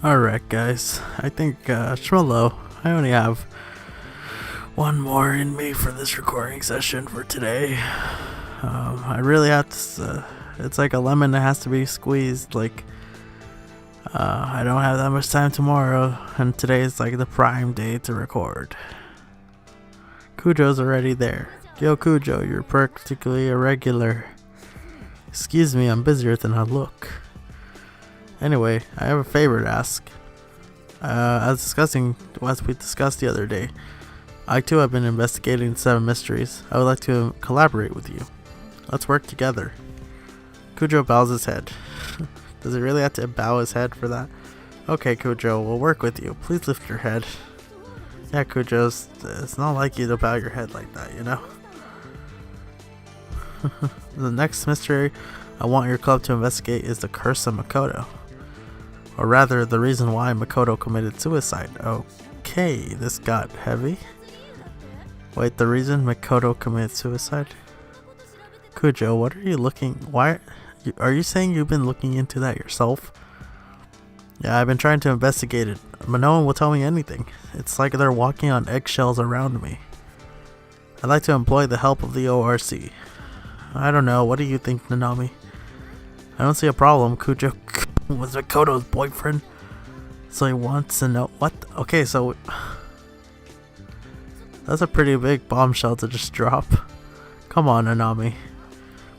Alright guys, I think Shmolo, I only have one more in me for this recording session for today. I really have to, it's like a lemon that has to be squeezed, like, I don't have that much time tomorrow, and today is like the prime day to record. Cujo's already there. Yo Cujo, you're practically irregular. Excuse me, I'm busier than I look. Anyway, I have a favor to ask. As we discussed the other day, I too have been investigating 7 mysteries. I would like to collaborate with you. Let's work together. Cujo bows his head. Does he really have to bow his head for that? Okay, Cujo, we'll work with you. Please lift your head. Yeah, Cujo, it's not like you to bow your head like that, you know? The next mystery I want your club to investigate is the curse of Makoto. Or rather, the reason why Makoto committed suicide. Okay, this got heavy. Wait, the reason Makoto committed suicide? Cujo, what are you looking... Why... Are you saying you've been looking into that yourself? Yeah, I've been trying to investigate it, but no one will tell me anything. It's like they're walking on eggshells around me. I'd like to employ the help of the ORC. I don't know, what do you think, Nanami? I don't see a problem. Cujo was Makoto's boyfriend, so he wants to know what? Okay, so that's a pretty big bombshell to just drop. Come on, Nanami.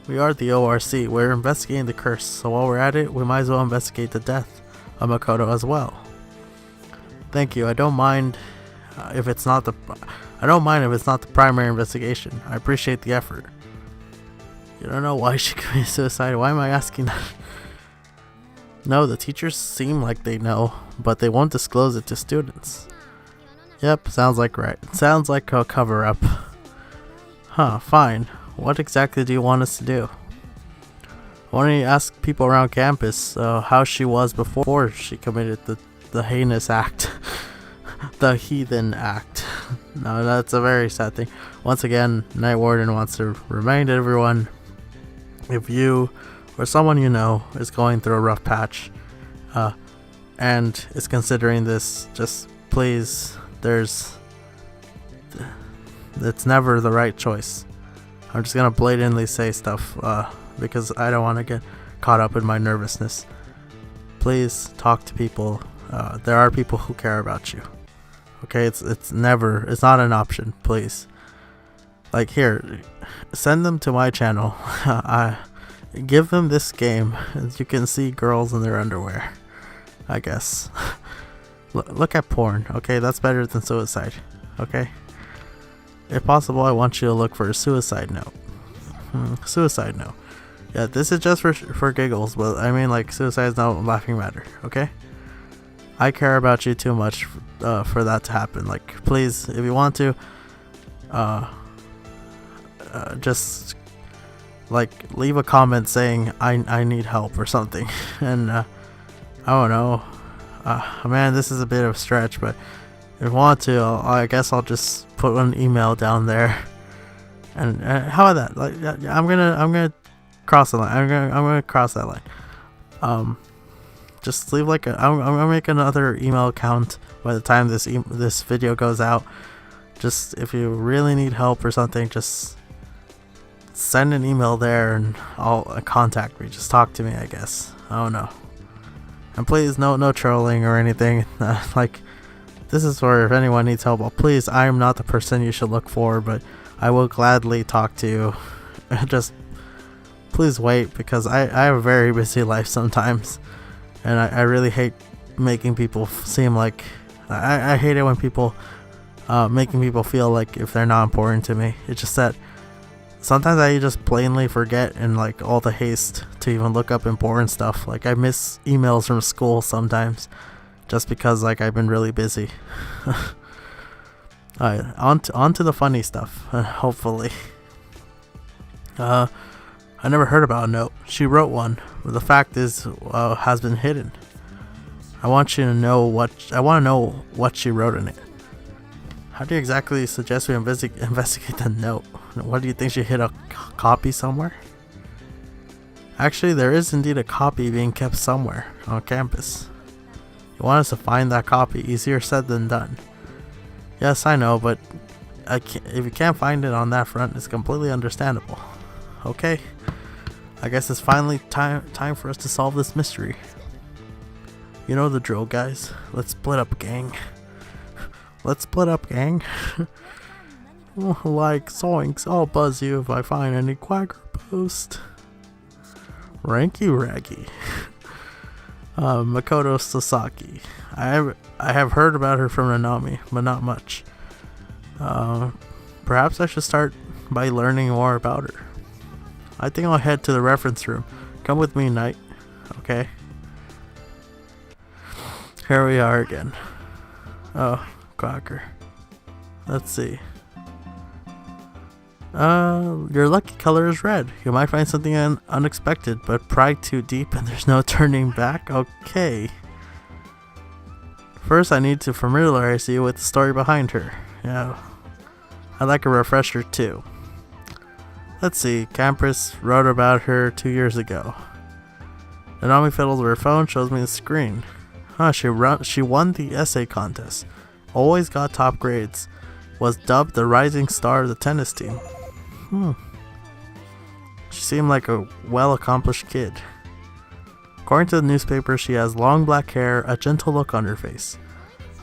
We are the ORC. We're investigating the curse, so while we're at it, we might as well investigate the death of Makoto as well. Thank you. I don't mind if it's not the primary investigation. I appreciate the effort. You don't know why she committed suicide? Why am I asking that? No, the teachers seem like they know, but they won't disclose it to students. Yep, sounds like right. Sounds like a cover-up. Huh, fine. What exactly do you want us to do? I want to ask people around campus how she was before she committed the heinous act. The heathen act. No, that's a very sad thing. Once again, Night Warden wants to remind everyone, if you or someone you know is going through a rough patch and is considering this, just please, it's never the right choice. I'm just gonna blatantly say stuff because I don't want to get caught up in my nervousness. Please talk to people. There are people who care about you. Okay, it's not an option. Please, like, here, send them to my channel. Give them this game, as you can see girls in their underwear, I guess. Look at porn. Okay, that's better than suicide. Okay. If possible, I want you to look for a suicide note. Suicide note. Yeah, this is just for giggles, but I mean, like, suicide is not a laughing matter, okay? I care about you too much for that to happen. Like, please, if you want to, just, like, leave a comment saying, I need help or something. And, I don't know. Man, this is a bit of a stretch, but if you want to, I guess I'll just put an email down there, and how about that? Like, I'm gonna cross the line. I'm gonna cross that line. Just leave like I'm gonna make another email account by the time this video goes out. Just if you really need help or something, just send an email there, and I'll contact me. Just talk to me, I guess. I don't know. And please, no trolling or anything. Like, this is for if anyone needs help. Well, please, I am not the person you should look for, but I will gladly talk to you. Just please wait, because I have a very busy life sometimes, and I really hate making people seem like I hate it when people making people feel like if they're not important to me. It's just that sometimes I just plainly forget in like all the haste to even look up important stuff. Like, I miss emails from school sometimes, just because, like, I've been really busy. Alright, on to the funny stuff, hopefully. I never heard about a note. She wrote one, but the fact is, has been hidden. I want to know what she wrote in it. How do you exactly suggest we investigate the note? What do you think, she hid a copy somewhere? Actually, there is indeed a copy being kept somewhere on campus. You want us to find that copy. Easier said than done. Yes, I know, but if you can't find it on that front, it's completely understandable. Okay, I guess it's finally time for us to solve this mystery. You know the drill, guys. Let's split up, gang. Let's split up, gang. Like zoinks, I'll buzz you if I find any quacker post. Ranky Raggy. Makoto Sasaki. I have heard about her from Nanami, but not much. Perhaps I should start by learning more about her. I think I'll head to the reference room. Come with me, Knight. Okay. Here we are again. Oh, quacker. Let's see. Your lucky color is red. You might find something unexpected, but pry too deep and there's no turning back. Okay. First, I need to familiarize you with the story behind her. Yeah. I'd like a refresher too. Let's see. Campus wrote about her 2 years ago. Nanami fiddles with her phone, shows me the screen. Huh, she won the essay contest. Always got top grades. Was dubbed the rising star of the tennis team. She seemed like a well-accomplished kid. According to the newspaper, she has long black hair, a gentle look on her face.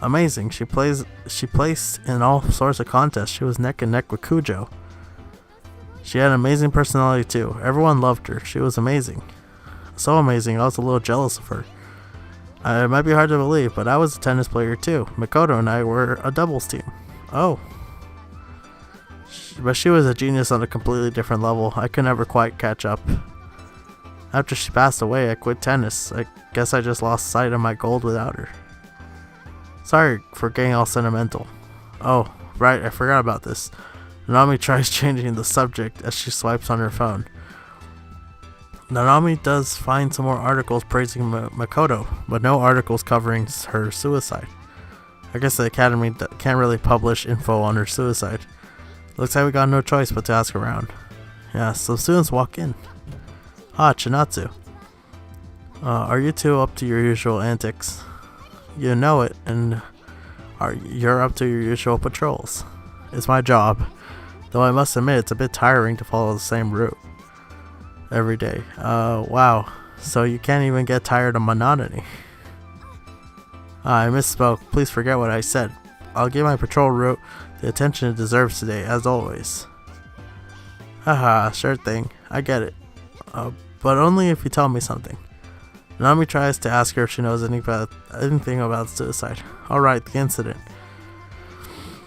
Amazing. She placed in all sorts of contests. She was neck and neck with Kujo. She had an amazing personality too. Everyone loved her. She was amazing. So amazing, I was a little jealous of her. It might be hard to believe, but I was a tennis player too. Makoto and I were a doubles team. Oh. But she was a genius on a completely different level. I could never quite catch up. After she passed away, I quit tennis. I guess I just lost sight of my gold without her. Sorry for getting all sentimental. Oh, right, I forgot about this. Nanami tries changing the subject as she swipes on her phone. Nanami does find some more articles praising Makoto, but no articles covering her suicide. I guess the Academy can't really publish info on her suicide. Looks like we got no choice but to ask around. Yeah, so students walk in. Ah, Chinatsu. Are you two up to your usual antics? You know it, and you're up to your usual patrols. It's my job, though I must admit it's a bit tiring to follow the same route every day. Wow, so you can't even get tired of monotony. I misspoke, please forget what I said. I'll give my patrol route the attention it deserves today, as always. Haha, sure thing, I get it. But only if you tell me something. Nanami tries to ask her if she knows anything about suicide. Alright, the incident.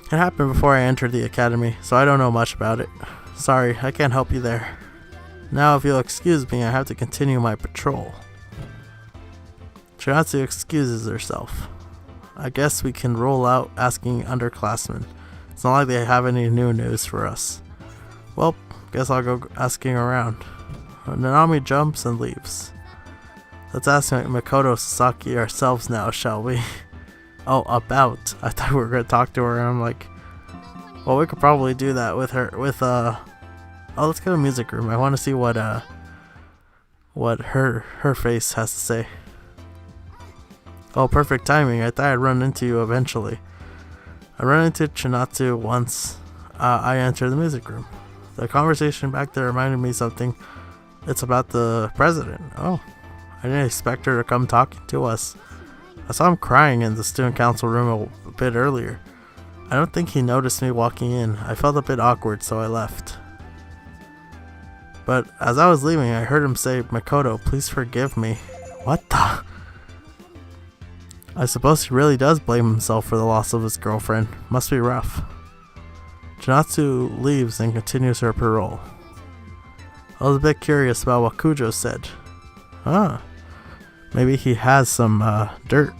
It happened before I entered the academy, so I don't know much about it. Sorry, I can't help you there. Now if you'll excuse me, I have to continue my patrol. Chinatsu excuses herself. I guess we can roll out asking underclassmen. It's not like they have any new news for us. Well, guess I'll go asking around. Nanami jumps and leaves. Let's ask Makoto Sasaki ourselves now, shall we? Oh, about. I thought we were going to talk to her, and I'm like, well, we could probably do that with her, oh, let's go to the music room. I want to see what her face has to say. Oh, perfect timing. I thought I'd run into you eventually. I ran into Chinatsu once I entered the music room. The conversation back there reminded me something. It's about the president. Oh, I didn't expect her to come talking to us. I saw him crying in the student council room a bit earlier. I don't think he noticed me walking in. I felt a bit awkward, so I left. But as I was leaving, I heard him say, Makoto, please forgive me. What the? I suppose he really does blame himself for the loss of his girlfriend. Must be rough. Chinatsu leaves and continues her parole. I was a bit curious about what Kujo said. Huh. Maybe he has some dirt.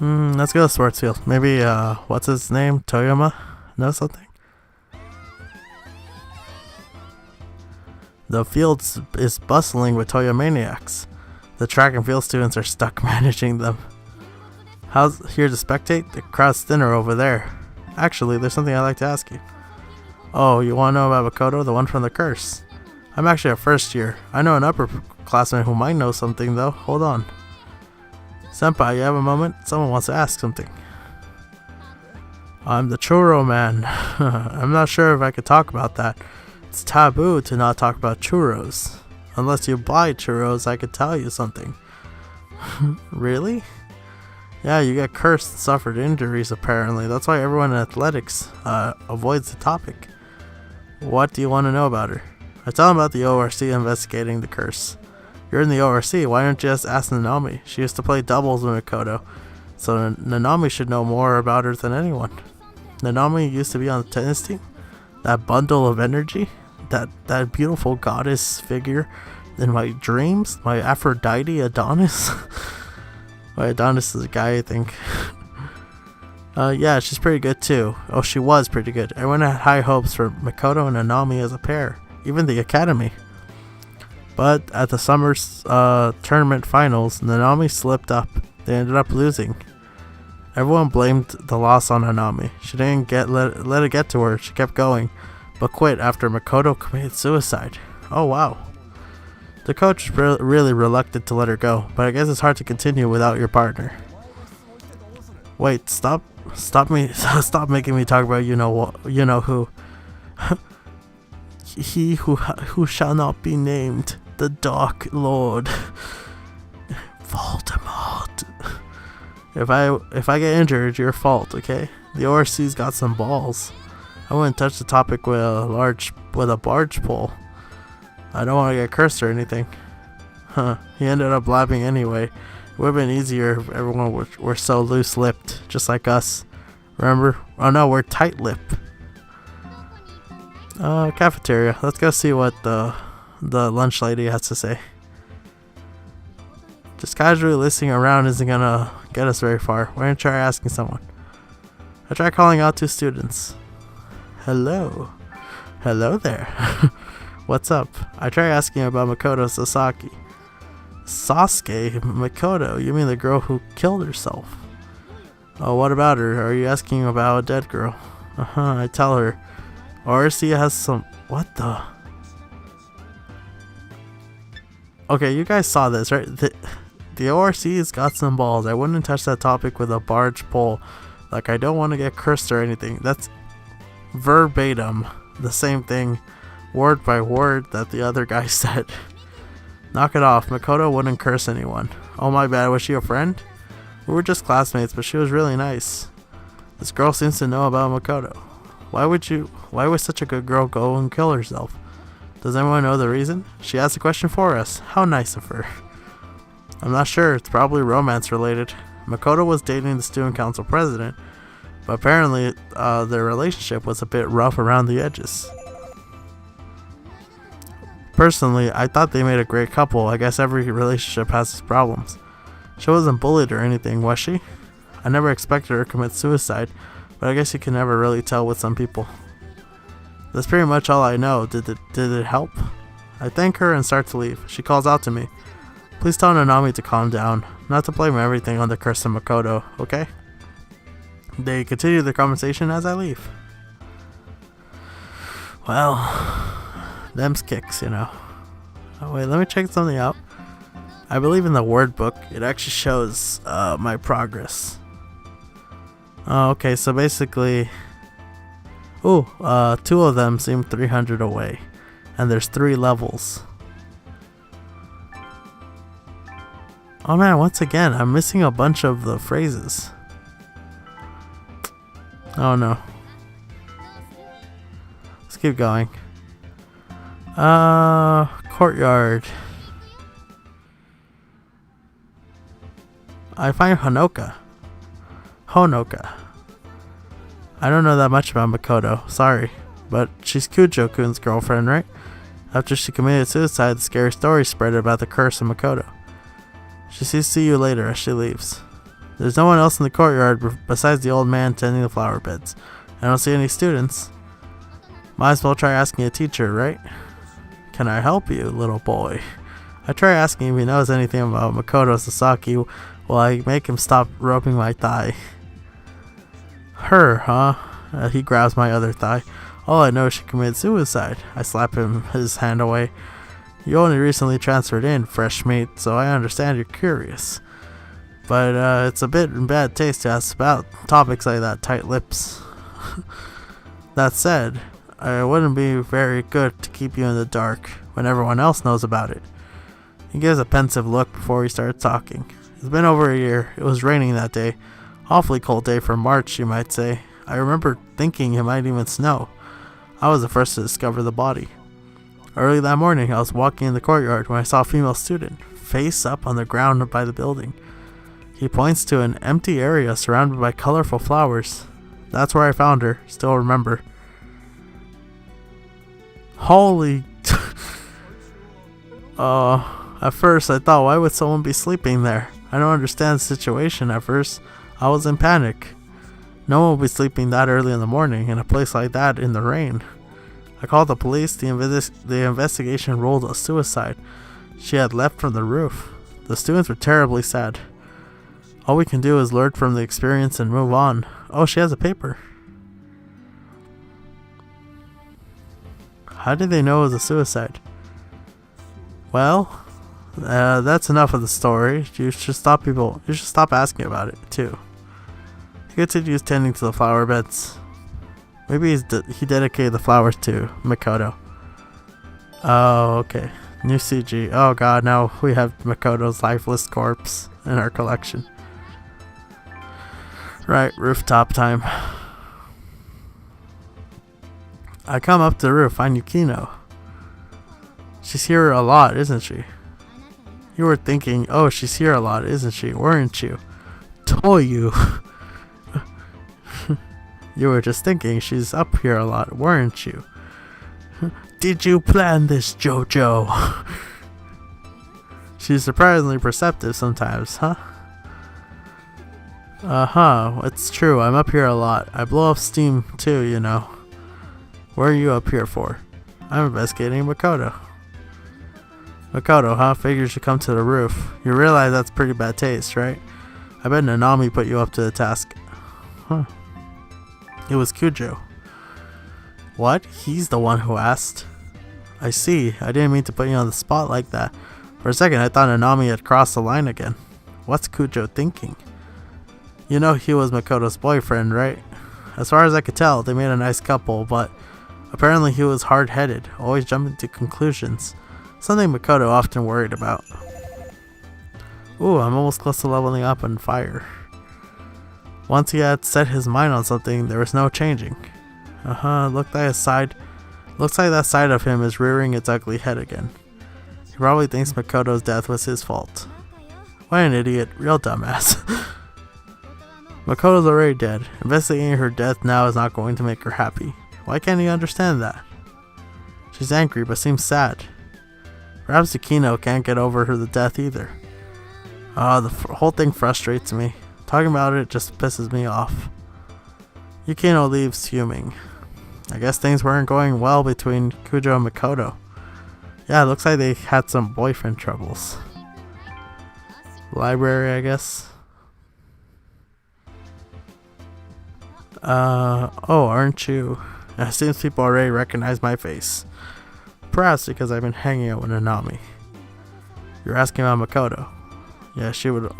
Let's go to sports field. Maybe what's his name? Toyama? Know something? The field is bustling with Toyomaniacs. The track and field students are stuck managing them. How's here to spectate? The crowd's thinner over there. Actually, there's something I'd like to ask you. Oh, you want to know about Makoto, the one from the curse? I'm actually a first year. I know an upper classmate who might know something though. Hold on. Senpai, you have a moment? Someone wants to ask something. I'm the churro man. I'm not sure if I could talk about that. It's taboo to not talk about churros. Unless you buy churros, I could tell you something. Really? Yeah, you get cursed and suffered injuries apparently. That's why everyone in athletics avoids the topic. What do you want to know about her? I tell him about the ORC investigating the curse. You're in the ORC, why don't you just ask Nanami? She used to play doubles with Makoto, so Nanami should know more about her than anyone. Nanami used to be on the tennis team? That bundle of energy? That beautiful goddess figure in my dreams? My Aphrodite Adonis? My Adonis is a guy, I think. Yeah, she's pretty good too. Oh, she was pretty good. Everyone had high hopes for Makoto and Nanami as a pair. Even the academy. But at the summer's tournament finals, Nanami slipped up. They ended up losing. Everyone blamed the loss on Nanami. She didn't let it get to her. She kept going, but quit after Makoto committed suicide. Oh wow. The coach was really reluctant to let her go, but I guess it's hard to continue without your partner. Wait, stop making me talk about you know who. He who shall not be named, the Dark Lord, Voldemort. If I get injured, your fault, okay? The ORC's got some balls. I wouldn't touch the topic with a barge pole. I don't want to get cursed or anything. Huh? He ended up laughing anyway. It would have been easier if everyone were so loose-lipped, just like us. Remember? Oh no, we're tight-lipped. Cafeteria. Let's go see what the lunch lady has to say. Just casually listening around isn't gonna get us very far. Why don't you try asking someone? I tried calling out 2 students. Hello. Hello there. What's up? I tried asking about Makoto Sasaki. Sasuke? Makoto? You mean the girl who killed herself? Oh, what about her? Are you asking about a dead girl? I tell her. ORC has some... What the... Okay, you guys saw this, right? The ORC's got some balls. I wouldn't touch that topic with a barge pole. Like, I don't want to get cursed or anything. That's verbatim the same thing, word by word, that the other guy said. Knock it off. Makoto wouldn't curse anyone. Oh, my bad. Was she a friend? We were just classmates, but she was really nice. This girl seems to know about Makoto. Why would such a good girl go and kill herself? Does anyone know the reason? She asked a question for us. How nice of her. I'm not sure. It's probably romance related. Makoto was dating the student council president, but apparently their relationship was a bit rough around the edges. Personally, I thought they made a great couple. I guess every relationship has its problems. She wasn't bullied or anything, was she? I never expected her to commit suicide, but I guess you can never really tell with some people. That's pretty much all I know. Did it help? I thank her and start to leave. She calls out to me. Please tell Nanami to calm down, not to blame everything on the curse of Makoto, okay? They continue the conversation as I leave. Well, them's kicks, you know. Oh wait, let me check something out. I believe in the word book, it actually shows my progress. Oh, okay, so basically... Ooh, 2 of them seem 300 away. And there's 3 levels. Oh man, once again, I'm missing a bunch of the phrases. Oh no. Let's keep going. Courtyard. I find Honoka. I don't know that much about Makoto, sorry. But she's Kujo-kun's girlfriend, right? After she committed suicide, the scary story spread about the curse of Makoto. She says see you later as she leaves. There's no one else in the courtyard besides the old man tending the flower beds. I don't see any students. Might as well try asking a teacher, right? Can I help you, little boy? I try asking if he knows anything about Makoto Sasaki while I make him stop rubbing my thigh. Her, huh? He grabs my other thigh. All I know is she committed suicide. I slap his hand away. You only recently transferred in, fresh meat, so I understand you're curious. But it's a bit in bad taste to ask about topics like that, tight lips. That said, it wouldn't be very good to keep you in the dark when everyone else knows about it. He gives a pensive look before he starts talking. It's been over a year. It was raining that day. Awfully cold day for March, you might say. I remember thinking it might even snow. I was the first to discover the body. Early that morning, I was walking in the courtyard when I saw a female student, face up on the ground by the building. He points to an empty area surrounded by colorful flowers. That's where I found her. Still remember. Holy... At first I thought, why would someone be sleeping there? I don't understand the situation at first. I was in panic. No one would be sleeping that early in the morning in a place like that in the rain. I called the police. The investigation ruled a suicide. She had leapt from the roof. The students were terribly sad. All we can do is learn from the experience and move on. Oh, she has a paper. How did they know it was a suicide? Well, that's enough of the story. You should stop asking about it, too. He continues tending to the flower beds. Maybe he dedicated the flowers to Makoto. Oh, okay. New CG. Oh god, now we have Makoto's lifeless corpse in our collection. Right, rooftop time. I come up to the roof, find Yukino. She's here a lot, isn't she? You were thinking, oh, she's here a lot, isn't she? Weren't you? Toyu. You were just thinking she's up here a lot, weren't you? Did you plan this, Jojo? She's surprisingly perceptive sometimes, huh? Uh-huh, it's true, I'm up here a lot. I blow off steam too, you know. What are you up here for? I'm investigating Makoto. Makoto, huh? Figures you come to the roof. You realize that's pretty bad taste, right? I bet Nanami put you up to the task. Huh. It was Kujo. What? He's the one who asked? I see. I didn't mean to put you on the spot like that. For a second, I thought Nanami had crossed the line again. What's Kujo thinking? You know he was Makoto's boyfriend, right? As far as I could tell, they made a nice couple, but apparently he was hard-headed, always jumping to conclusions. Something Makoto often worried about. Ooh, I'm almost close to leveling up on fire. Once he had set his mind on something, there was no changing. Looks like that side of him is rearing its ugly head again. He probably thinks Makoto's death was his fault. What an idiot, real dumbass. Makoto's already dead. Investigating her death now is not going to make her happy. Why can't he understand that? She's angry but seems sad. Perhaps Yukino can't get over the death either. The whole thing frustrates me. Talking about it just pisses me off. Yukino leaves fuming. I guess things weren't going well between Kujo and Makoto. Yeah, it looks like they had some boyfriend troubles. Library, I guess. Oh, aren't you? It seems people already recognize my face. Perhaps because I've been hanging out with Nanami. You're asking about Makoto. Yeah, she would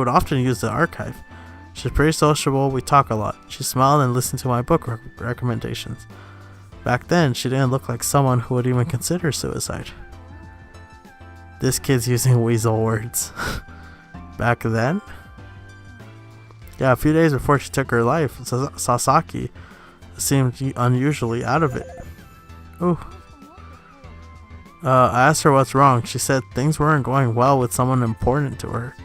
often use the archive. She's pretty sociable, we talk a lot. She smiled and listened to my book recommendations. Back then, she didn't look like someone who would even consider suicide. This kid's using weasel words. Back then? Yeah, a few days before she took her life, Sasaki seemed unusually out of it. Ooh. I asked her what's wrong. She said things weren't going well with someone important to her.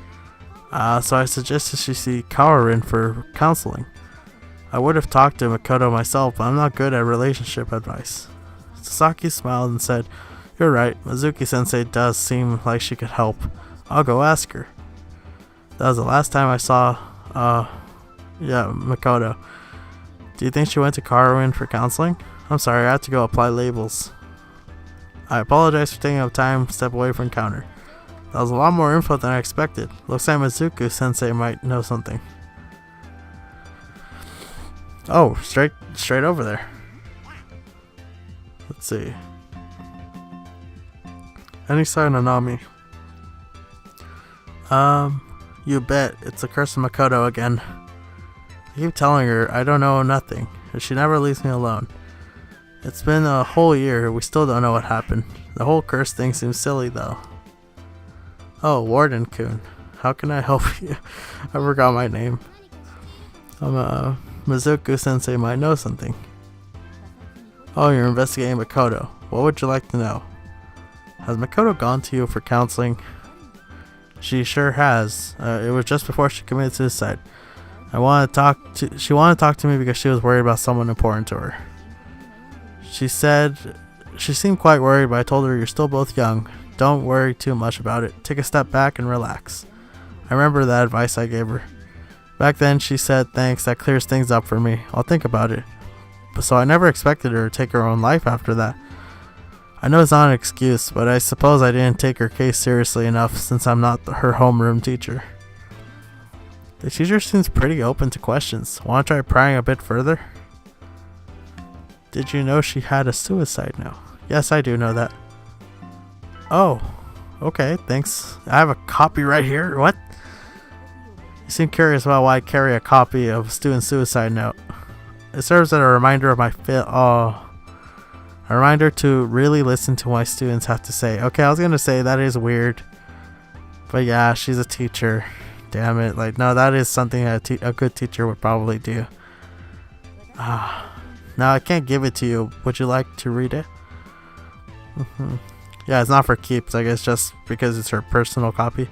So I suggested she see Kaorin for counseling. I would have talked to Makoto myself, but I'm not good at relationship advice. Sasaki smiled and said, "You're right, Mizuki-sensei does seem like she could help. I'll go ask her." That was the last time I saw, Makoto. Do you think she went to Kaorin for counseling? I'm sorry, I had to go apply labels. I apologize for taking up time, step away from counter. That was a lot more info than I expected. Looks like Mizuki-sensei might know something. Oh, straight over there. Let's see. Any sign of Nami? You bet. It's the curse of Makoto again. I keep telling her I don't know nothing, and she never leaves me alone. It's been a whole year, we still don't know what happened. The whole curse thing seems silly though. Warden-kun. How can I help you? I forgot my name. Mizuku-sensei might know something. Oh, you're investigating Makoto. What would you like to know? Has Makoto gone to you for counseling? She sure has. It was just before she committed suicide. She wanted to talk to me because she was worried about someone important to her. She said she seemed quite worried, but I told her you're still both young. Don't worry too much about it. Take a step back and relax. I remember that advice I gave her. Back then she said thanks, that clears things up for me. I'll think about it. So I never expected her to take her own life after that. I know it's not an excuse, but I suppose I didn't take her case seriously enough since I'm not her homeroom teacher. The teacher seems pretty open to questions. Want to try prying a bit further? Did you know she had a suicide note? Yes, I do know that. Oh, okay, thanks. I have a copy right here. What? You seem curious about why I carry a copy of a student's suicide note. It serves as a reminder of a reminder to really listen to what my students have to say. Okay, I was gonna say that is weird, but yeah, she's a teacher. Damn it! Like, no, that is something that a good teacher would probably do. Now I can't give it to you. Would you like to read it? Yeah, it's not for keeps. I guess just because it's her personal copy.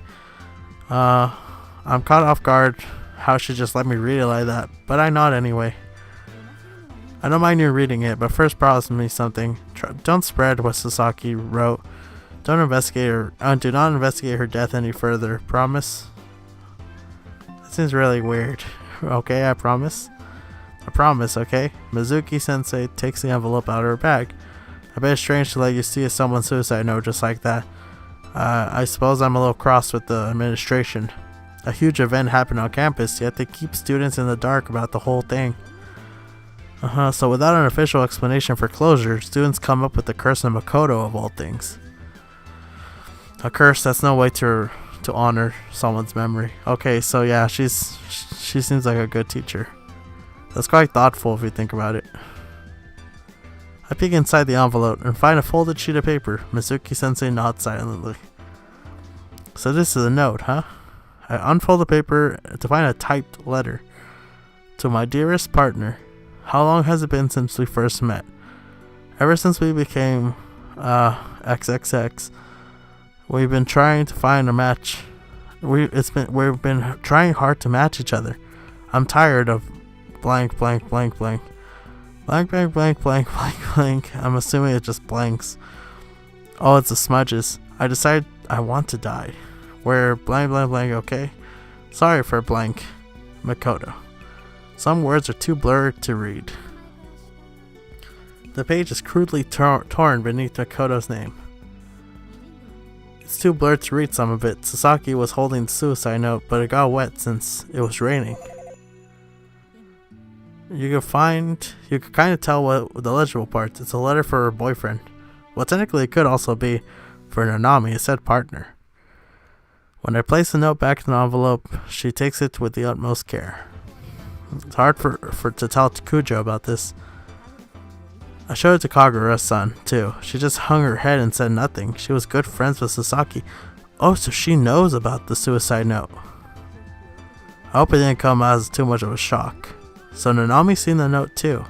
I'm caught off guard how she just let me read it like that, but I nod anyway. I don't mind you reading it, but first promise me something. Don't spread what Sasaki wrote. Do not investigate her death any further. Promise? That seems really weird. Okay, I promise. I promise, okay? Mizuki-sensei takes the envelope out of her bag. I bet it's strange to let you see someone's suicide note just like that. I suppose I'm a little cross with the administration. A huge event happened on campus, yet they keep students in the dark about the whole thing. So without an official explanation for closure, students come up with the curse of Makoto of all things. A curse, that's no way to honor someone's memory. Okay, so yeah, she seems like a good teacher. That's quite thoughtful if you think about it. I peek inside the envelope and find a folded sheet of paper. Mizuki-sensei nods silently. So this is a note, huh? I unfold the paper to find a typed letter. To my dearest partner. How long has it been since we first met? Ever since we became XXX, we've been trying to find a match. We've been trying hard to match each other. I'm tired of blank blank blank blank. Blank blank blank blank blank blank. I'm assuming it just blanks. Oh, it's the smudges. I decide I want to die. Where blank blank blank, okay? Sorry for blank. Makoto. Some words are too blurred to read. The page is crudely torn beneath Makoto's name. It's too blurred to read some of it. Sasaki was holding the suicide note, but it got wet since it was raining. You could kind of tell what the legible parts. It's a letter for her boyfriend. Well, technically it could also be for Nanami, a said partner. When I place the note back in the envelope, she takes it with the utmost care. It's hard to tell Kujo about this. I showed it to Kagura-san, too. She just hung her head and said nothing. She was good friends with Sasaki. Oh, so she knows about the suicide note. I hope it didn't come as too much of a shock. So Nanami's seen the note, too.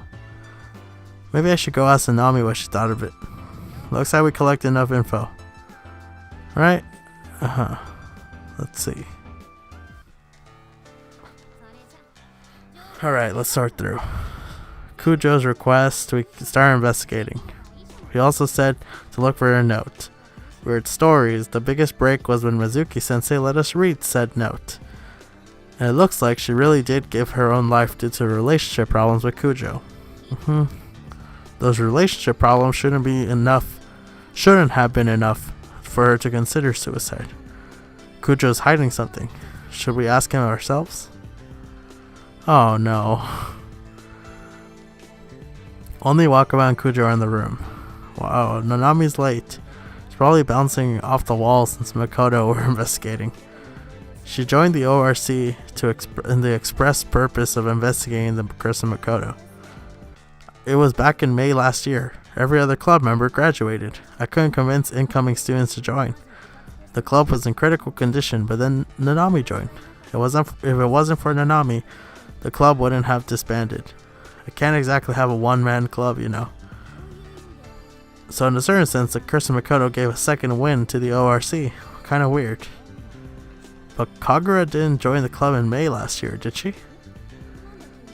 Maybe I should go ask Nanami what she thought of it. Looks like we collected enough info. Right? Let's see. Alright, let's sort through. Kujo's request, we can start investigating. He also said to look for a note. Weird stories. The biggest break was when Mizuki-sensei let us read said note. And it looks like she really did give her own life due to relationship problems with Kujo. Those relationship problems shouldn't have been enough for her to consider suicide. Kujo's hiding something. Should we ask him ourselves? Oh no. Only Wakaba and Kujo are in the room. Wow, Nanami's late. She's It's probably bouncing off the walls since Makoto were investigating. She joined the ORC in the express purpose of investigating the curse of Makoto. It was back in May last year. Every other club member graduated. I couldn't convince incoming students to join. The club was in critical condition, but then Nanami joined. If it wasn't for Nanami, the club wouldn't have disbanded. I can't exactly have a one-man club, you know. So in a certain sense, the curse of Makoto gave a second win to the ORC. Kinda weird. But Kagura didn't join the club in May last year, did she?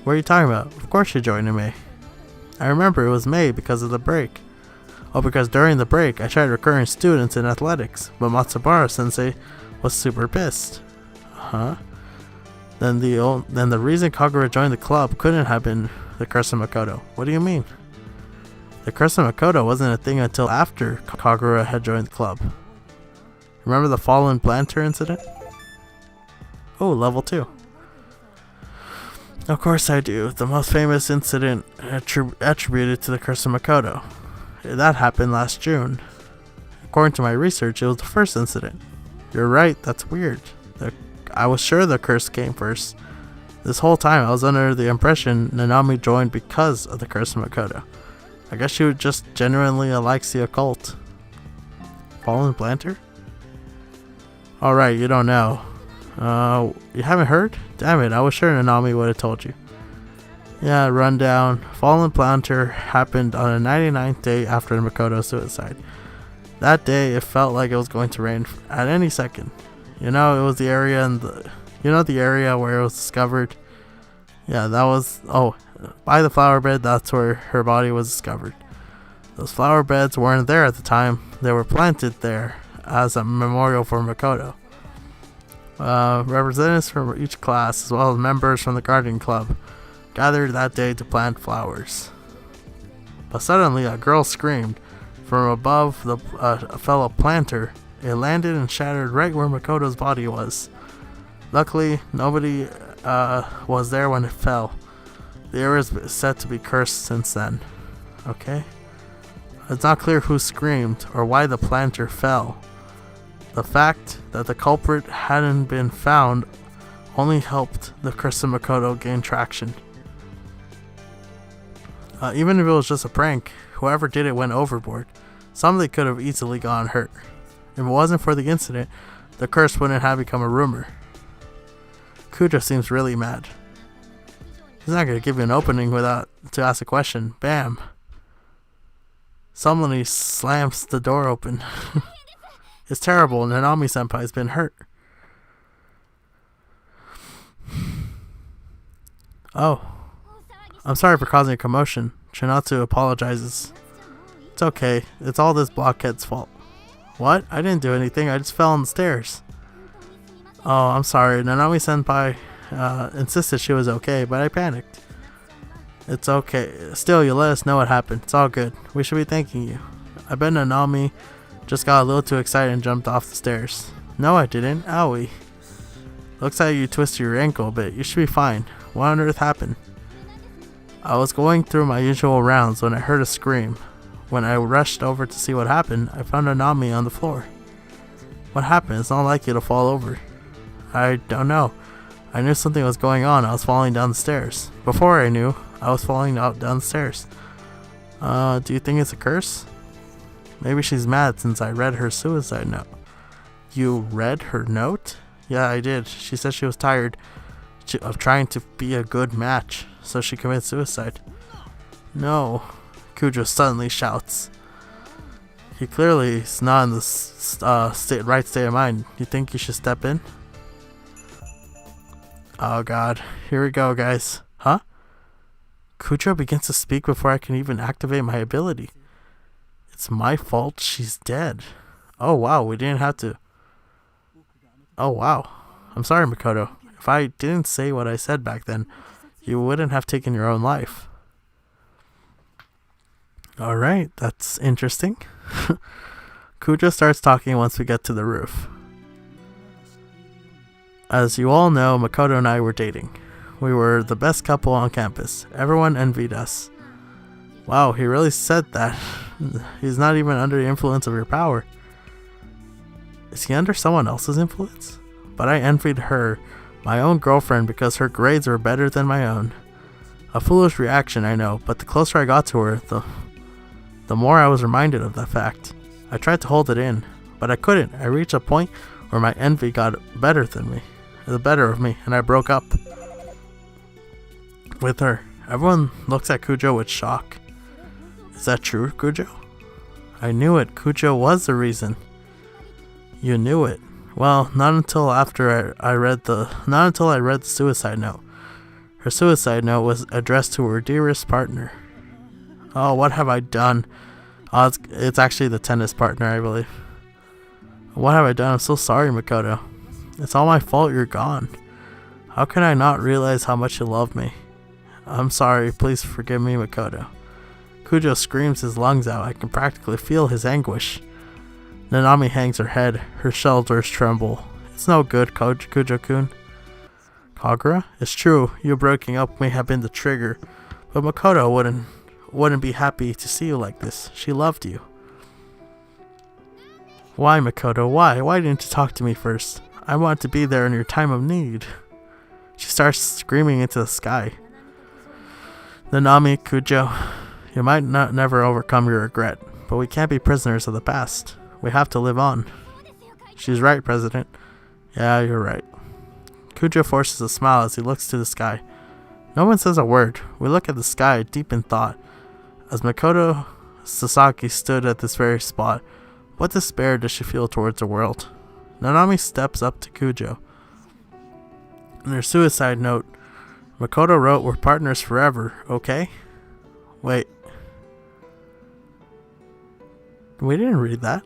What are you talking about? Of course she joined in May. I remember it was May because of the break. Oh, because during the break, I tried recruiting students in athletics, but Matsubara-sensei was super pissed. Huh? Then the reason Kagura joined the club couldn't have been the curse of Makoto. What do you mean? The curse of Makoto wasn't a thing until after Kagura had joined the club. Remember the fallen planter incident? Oh, level 2. Of course I do. The most famous incident attributed to the curse of Makoto. That happened last June. According to my research, it was the first incident. You're right, that's weird. I was sure the curse came first. This whole time I was under the impression Nanami joined because of the curse of Makoto. I guess she just genuinely likes the occult. Fallen planter? Alright, you don't know. You haven't heard? Damn it, I was sure Nanami would have told you. Yeah, rundown. Fallen planter happened on the 99th day after Makoto's suicide. That day, it felt like it was going to rain at any second. You know, it was the area the area where it was discovered. Yeah, that was, by the flower bed, that's where her body was discovered. Those flower beds weren't there at the time. They were planted there as a memorial for Makoto. Representatives from each class, as well as members from the garden club, gathered that day to plant flowers. But suddenly, a girl screamed. From above a fellow planter, it landed and shattered right where Makoto's body was. Luckily, nobody was there when it fell. The area is said to be cursed since then. Okay? It's not clear who screamed or why the planter fell. The fact that the culprit hadn't been found only helped the curse of Makoto gain traction. Even if it was just a prank, whoever did it went overboard. Somebody could have easily gotten hurt. If it wasn't for the incident, the curse wouldn't have become a rumor. Kujo seems really mad. He's not going to give you an opening to ask a question. Bam. Somebody slams the door open. It's terrible. Nanami-senpai's been hurt. Oh. I'm sorry for causing a commotion. Chinatsu apologizes. It's okay. It's all this blockhead's fault. What? I didn't do anything. I just fell on the stairs. Oh, I'm sorry. Nanami-senpai insisted she was okay, but I panicked. It's okay. Still, you let us know what happened. It's all good. We should be thanking you. I bet Nanami just got a little too excited and jumped off the stairs. No, I didn't. Owie. Looks like you twisted your ankle a bit. You should be fine. What on earth happened? I was going through my usual rounds when I heard a scream. When I rushed over to see what happened, I found Nanami on the floor. What happened? It's not like you to fall over. I don't know. I knew something was going on. I was falling down the stairs. Before I knew, I was falling down the stairs. Do you think it's a curse? Maybe she's mad since I read her suicide note. You read her note? Yeah, I did. She said she was tired of trying to be a good match, so she committed suicide. No. Kujo suddenly shouts. He clearly is not in the right state of mind. You think you should step in? Oh god. Here we go, guys. Huh? Kujo begins to speak before I can even activate my ability. It's my fault she's dead. Oh wow, we didn't have to. Oh wow. I'm sorry, Makoto. If I didn't say what I said back then, you wouldn't have taken your own life. Alright, that's interesting. Kujo starts talking once we get to the roof. As you all know, Makoto and I were dating. We were the best couple on campus. Everyone envied us. Wow, he really said that. He's not even under the influence of your power. Is he under someone else's influence? But I envied her, my own girlfriend, because her grades were better than my own. A foolish reaction, I know, but the closer I got to her, the more I was reminded of that fact. I tried to hold it in, but I couldn't. I reached a point where my envy got the better of me, and I broke up with her. Everyone looks at Kujo with shock. Is that true, Kujo? I knew it. Kujo was the reason. You knew it. Well, not until I read the suicide note. Her suicide note was addressed to her dearest partner. Oh, what have I done? Oh, it's actually the tennis partner, I believe. What have I done? I'm so sorry, Makoto. It's all my fault you're gone. How can I not realize how much you love me? I'm sorry. Please forgive me, Makoto. Kujo screams his lungs out. I can practically feel his anguish. Nanami hangs her head. Her shoulders tremble. It's no good, Kujo-kun. Kagura? It's true. You breaking up may have been the trigger, but Makoto wouldn't be happy to see you like this. She loved you. Why, Makoto? Why? Why didn't you talk to me first? I wanted to be there in your time of need. She starts screaming into the sky. Nanami, Kujo, you might not never overcome your regret, but we can't be prisoners of the past. We have to live on. She's right, President. Yeah, you're right. Kujo forces a smile as he looks to the sky. No one says a word. We look at the sky, deep in thought. As Makoto Sasaki stood at this very spot, what despair does she feel towards the world? Nanami steps up to Kujo. In her suicide note, Makoto wrote, "We're partners forever, okay?" Wait. We didn't read that.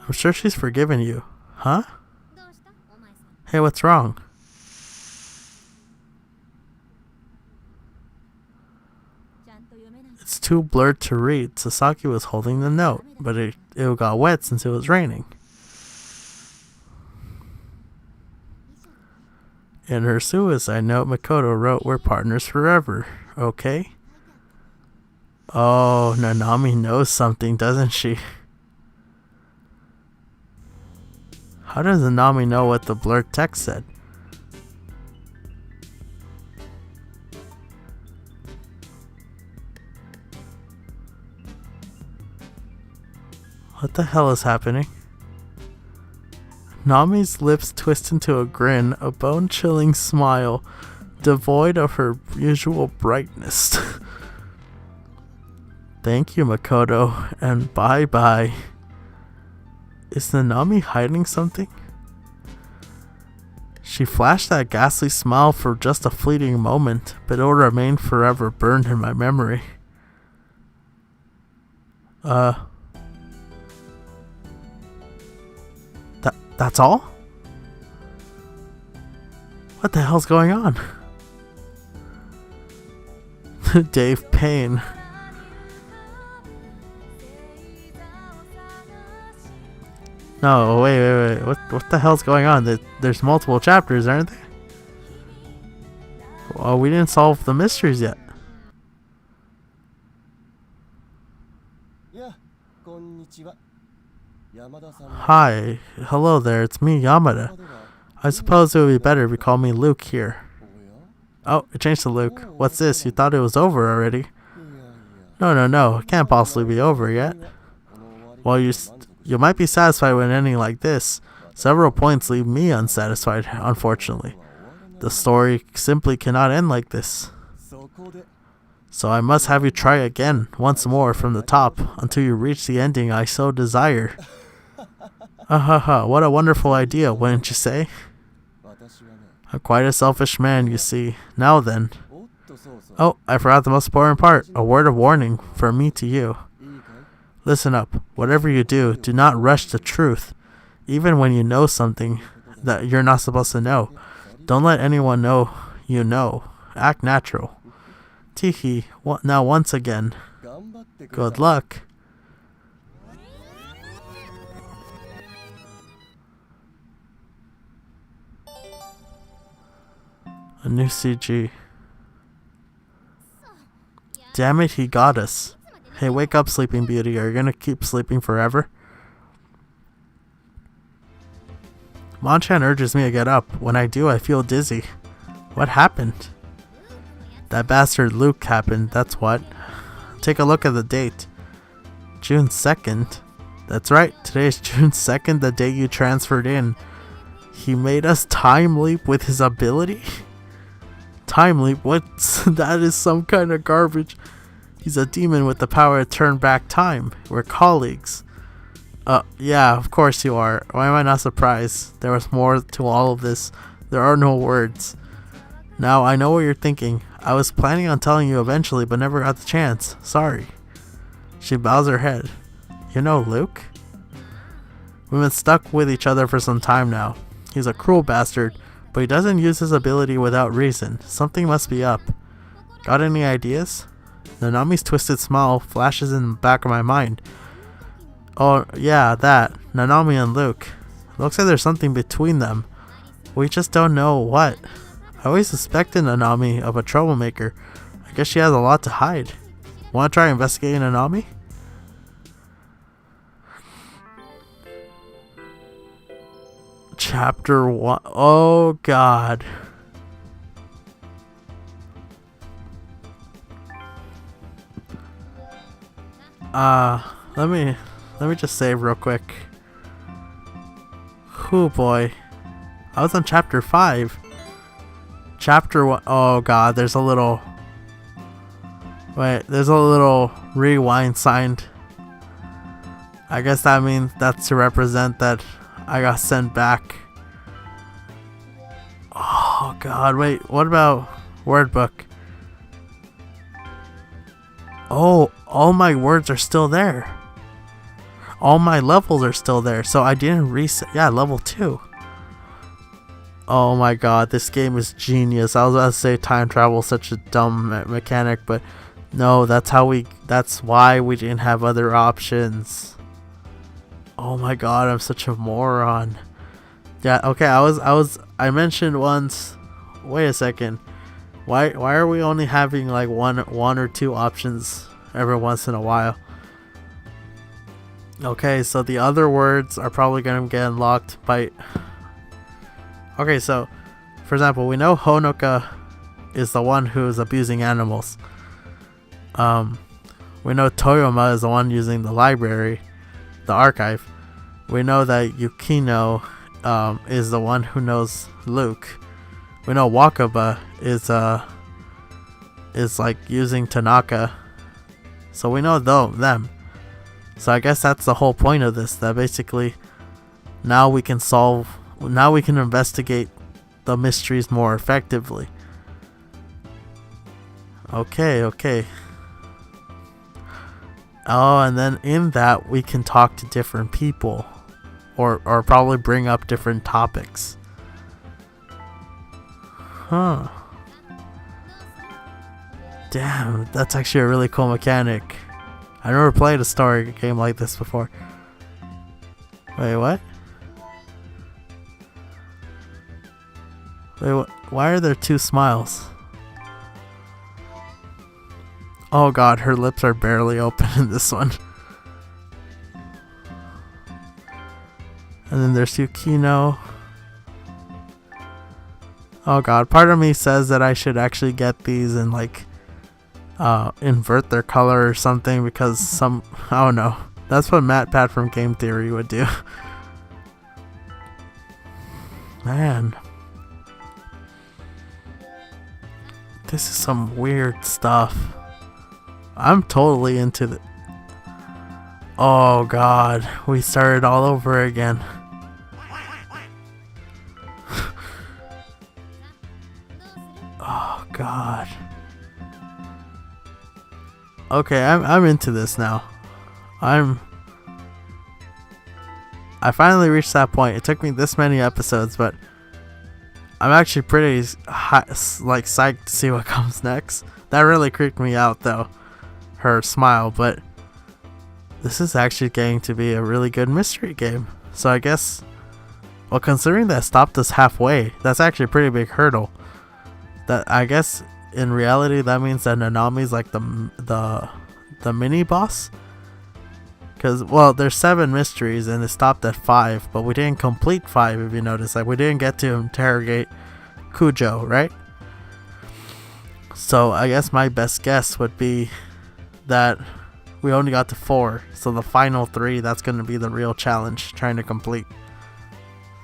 I'm sure she's forgiven you. Huh? Hey, what's wrong? It's too blurred to read. Sasaki was holding the note, but it got wet since it was raining. In her suicide note, Makoto wrote, "We're partners forever, okay?" Oh, Nanami knows something, doesn't she? How does Nanami know what the blurred text said? What the hell is happening? Nami's lips twist into a grin, a bone-chilling smile, devoid of her usual brightness. Thank you, Makoto, and bye-bye. Is Nanami hiding something? She flashed that ghastly smile for just a fleeting moment, but it will remain forever burned in my memory. That's all? What the hell's going on? Dave Payne. No, wait. What the hell's going on? There's multiple chapters, aren't there? Well, we didn't solve the mysteries yet. Hi. Hello there, it's me, Yamada. I suppose it would be better if you call me Luke here. Oh, it changed to Luke. What's this? You thought it was over already? No. It can't possibly be over yet. Well, you might be satisfied with an ending like this. Several points leave me unsatisfied, unfortunately. The story simply cannot end like this. So I must have you try again, once more, from the top, until you reach the ending I so desire. What a wonderful idea, wouldn't you say? I'm quite a selfish man, you see. Now then. Oh, I forgot the most important part. A word of warning from me to you. Listen up. Whatever you do, do not rush to truth. Even when you know something that you're not supposed to know. Don't let anyone know you know. Act natural. Teehee, now once again. Good luck. A new CG. Damn it, he got us. Hey, wake up, Sleeping Beauty. Are you gonna keep sleeping forever? Monchan urges me to get up. When I do, I feel dizzy. What happened? That bastard Luke happened, that's what. Take a look at the date. June 2nd? That's right, today is June 2nd, the day you transferred in. He made us time leap with his ability? Time leap? That is some kind of garbage. He's a demon with the power to turn back time. We're colleagues. Yeah, of course you are. Why am I not surprised? There was more to all of this. There are no words. Now, I know what you're thinking. I was planning on telling you eventually, but never got the chance. Sorry. She bows her head. You know Luke? We've been stuck with each other for some time now. He's a cruel bastard, but he doesn't use his ability without reason. Something must be up. Got any ideas? Nanami's twisted smile flashes in the back of my mind. Oh, yeah, that. Nanami and Luke. Looks like there's something between them. We just don't know what. I always suspected Nanami of a troublemaker. I guess she has a lot to hide. Want to try investigating Nanami? Chapter 1. Oh, God. Let me just save real quick. Oh boy. I was on chapter 5. Chapter 1. Oh god, there's a little... Wait, there's a little rewind signed. I guess that means that's to represent that I got sent back. Oh god, wait, what about word book? Oh, all my words are still there. All my levels are still there, so I didn't reset. Yeah, level 2. Oh my god, this game is genius. I was about to say time travel is such a dumb mechanic, but no, that's why we didn't have other options. Oh my god, I'm such a moron. Yeah, okay, I mentioned once. Wait a second. Why are we only having like one or two options every once in a while? Okay, so the other words are probably gonna get unlocked by... Okay, so for example, we know Honoka is the one who is abusing animals. We know Toyoma is the one using the library, the archive. We know that Yukino is the one who knows Luke. We know Wakaba is like using Tanaka. So we know them. So I guess that's the whole point of this, that basically now we can investigate the mysteries more effectively. Okay. Oh, and then in that we can talk to different people or probably bring up different topics. Huh. Damn, that's actually a really cool mechanic. I never played a story game like this before. Wait, what? Wait, what? Why are there two smiles? Oh god, her lips are barely open in this one. And then there's Yukino. Oh god, part of me says that I should actually get these and like invert their color or something, because I don't know. That's what MatPat from Game Theory would do. Man. This is some weird stuff. I'm totally into the... Oh god, we started all over again. Oh god. Okay, I'm into this now. I finally reached that point. It took me this many episodes, but I'm actually pretty psyched to see what comes next. That really creeped me out though, her smile, but this is actually getting to be a really good mystery game. So I guess, well, considering that stopped us halfway, that's actually a pretty big hurdle. That I guess in reality that means that Nanami's like the mini boss, Because, well, there's 7 mysteries and it stopped at 5, but we didn't complete 5 if you notice. Like, we didn't get to interrogate Cujo, right? So I guess my best guess would be that we only got to 4. So the final 3, that's going to be the real challenge, trying to complete.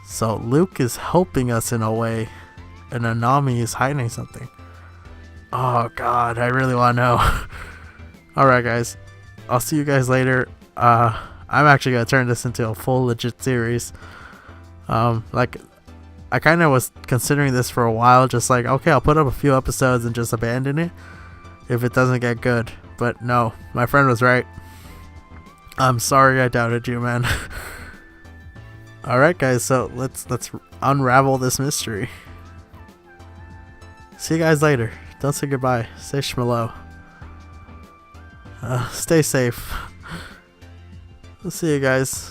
So Luke is helping us in a way, and Anami is hiding something. Oh god, I really want to know. Alright guys, I'll see you guys later. I'm actually going to turn this into a full legit series. Like, I kind of was considering this for a while, just like, okay, I'll put up a few episodes and just abandon it if it doesn't get good. But no, my friend was right. I'm sorry I doubted you, man. Alright guys, so let's unravel this mystery. See you guys later. Don't say goodbye. Say shmelo. Stay safe. See you guys.